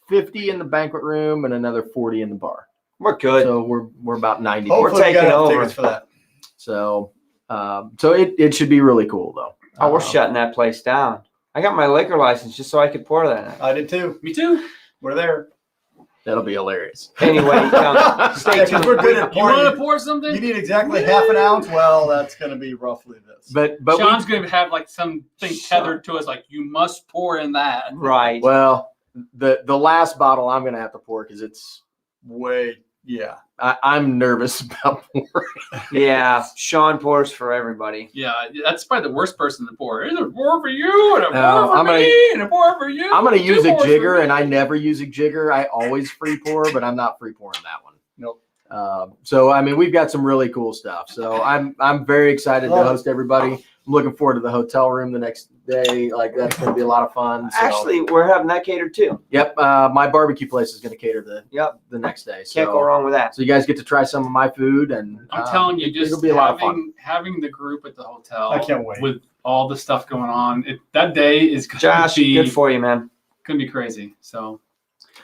50 in the banquet room and another 40 in the bar. We're good. So we're about 90. we're Hopefully we got taking enough over. tickets for that. So it should be really cool though. Oh, we're shutting that place down. I got my liquor license just so I could pour that night. I did too. Me too. We're there. That'll be hilarious. Anyway, stay Yeah, 'cause tuned. we're good at You want to pouring. pour You something? need exactly half an ounce. Well, that's going to be roughly this. But Sean's going to have like something tethered to us, like you must pour in that. Right. well, the last bottle I'm gonna have to pour because it's I'm nervous about pouring. Yeah. Sean pours for everybody. Yeah, that's probably the worst person to pour. There's a pour for you, and a No, pour for I'm gonna- me, and a pour for you. I'm gonna two use a pours for jigger, me. and I never use a jigger. I always free pour, but I'm not free pouring that one. Nope. So I mean, we've got some really cool stuff. So I'm very excited to Love it. host everybody. I'm looking forward to the hotel room the next day. Like that's gonna be a lot of fun. So, Actually, we're having that catered too. yep. My barbecue place is gonna cater Yep. the next day. So, Can't go wrong with that. So you guys get to try some of my food, and I'm telling you, it'll just be a lot of fun. having the group at the hotel. I can't wait. With all the stuff going on, that day is going Josh, to be good for you, man. gonna be crazy. So,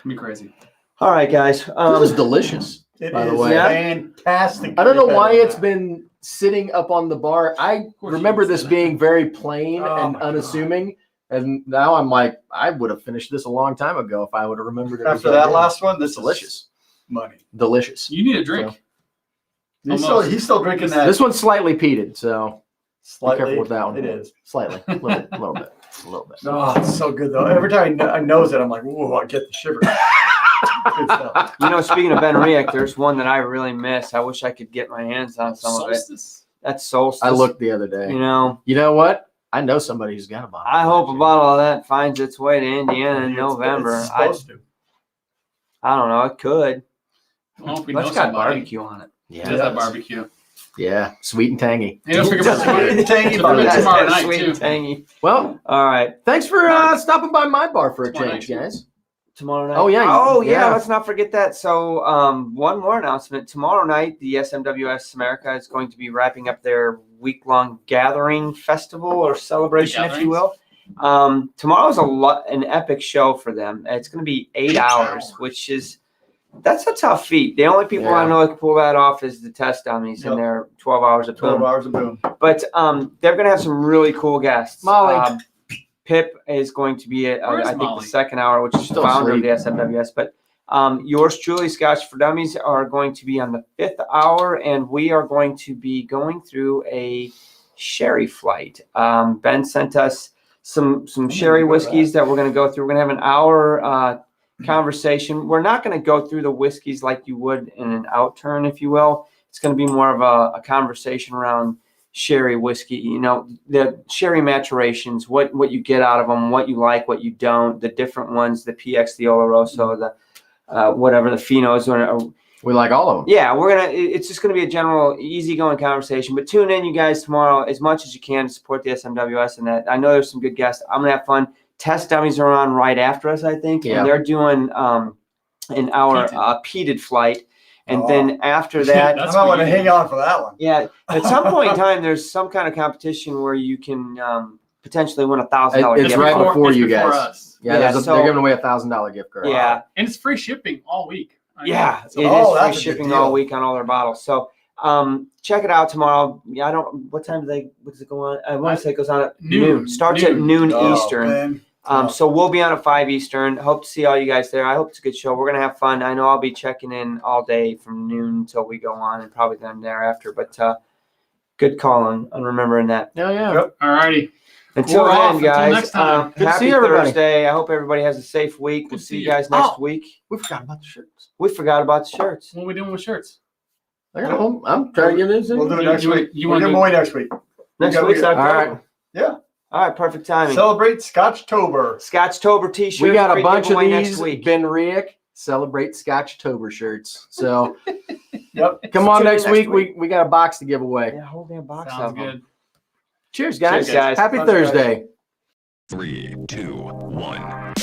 gonna be crazy. All right, guys. It was delicious. It By the is way. Yeah. fantastic. I don't know why it's it's been sitting up on the bar. I course remember you this said that. being very plain Oh and my God. unassuming. And now I'm like, I would have finished this a long time ago if I would have rememred it. was after that good. last one. This It's delicious. money. delicious. You need a drink. He's still drinking that. This one's slightly peated, so Slightly, be careful with that one. It is. Slightly, a little bit. Oh, it's so good though. Every time I nose it, I'm like, whoa, I get the shivers. Good stuff. You know, speaking of Ben Riach, there's one that I really miss. I wish I could get my hands on some of it. Solstice. That's Solstice. I looked the other day. You know, You know what? I know somebody who's got a bottle. I of hope that a shit. bottle of that finds its way to Indiana in It's November. supposed to. I don't know. It could. Well, if we know Let's got somebody. barbecue on it. It Yeah, does have barbecue. yeah, sweet and tangy. Hey, don't forget about tomorrow. Sweet and tangy Don't forget barbecue. tomorrow night, Sweet too. and tangy. Well, All right. thanks for stopping by my bar for a Tomorrow change, night. guys. Tomorrow night. Oh, yeah, Oh yeah. yeah. Let's not forget that. So one more announcement. Tomorrow night, the SMWS America is going to be wrapping up their week-long gathering festival or celebration, if you will. Tomorrow's an epic show for them. It's going to be 8 hours, which is that's a tough feat. The only people I Yeah. know that can pull that off is the test dummies Yep. and their 12 hours of 12 boom. hours of boom. But they're going to have some really cool guests. Molly. Pip is going to be at, Where is I think, Molly? the second hour, which is the Still founder of asleep. the SMWS. But yours truly, Scotch for Dummies, are going to be on the 5th hour, and we are going to be going through a sherry flight. Ben sent us some sherry whiskeys that we're going to go through. We're going to have an hour conversation. We're not going to go through the whiskeys like you would in an outturn, if you will. It's going to be more of a conversation around sherry whiskey, you know, the sherry maturations, what you get out of them, what you like, what you don't, the different ones, the PX, the Oloroso, the whatever, the Finos. We like all of them. Yeah, it's just going to be a general easygoing conversation. But tune in, you guys, tomorrow as much as you can to support the SMWS. And that I know there's some good guests. I'm going to have fun. Test dummies are on right after us, I think. Yeah. And they're doing an hour peated flight. And then after that, I might want to hang on for that one. yeah, at some point in time, there's some kind of competition where you can potentially win $1,000 It's gift right card. before it's you before guys. us. Yeah, Yeah, they're giving away $1,000 gift card. Yeah, And it's free shipping all week. I mean, yeah, it's it a- is Oh, free that's a good shipping deal. all week on all their bottles. So check it out tomorrow. Yeah, what time does it go on? I want to say it goes on at noon. Starts at noon Oh, Eastern. man. So we'll be on at 5 Eastern. Hope to see all you guys there. I hope it's a good show. We're going to have fun. I know I'll be checking in all day from noon until we go on and probably then thereafter. But good call on remembering that. Yeah, yeah. Yep. All righty. Until We're then, off. Until guys, next time. Good to happy see everybody. Thursday. I hope everybody has a safe week. We'll Good to see see you you. guys next Oh. week. We forgot about the shirts. We forgot about the shirts. What are we doing with shirts? I got home. I'm trying to get this in. We'll do it next You- week. you We'll wanna give do- them away next week. Next got- week's we got- October. All right. All right, perfect timing. Celebrate Scotchtober. Scotchtober t-shirts. We got a free bunch of giveaway these next week. Ben Riach Celebrate Scotchtober shirts. So Yep. come on Tune in next week. We got a box to give away. Yeah, whole damn box Sounds of them. good. Cheers, guys. Cheers, guys. Happy Thanks, guys. Thursday. 3, 2, 1.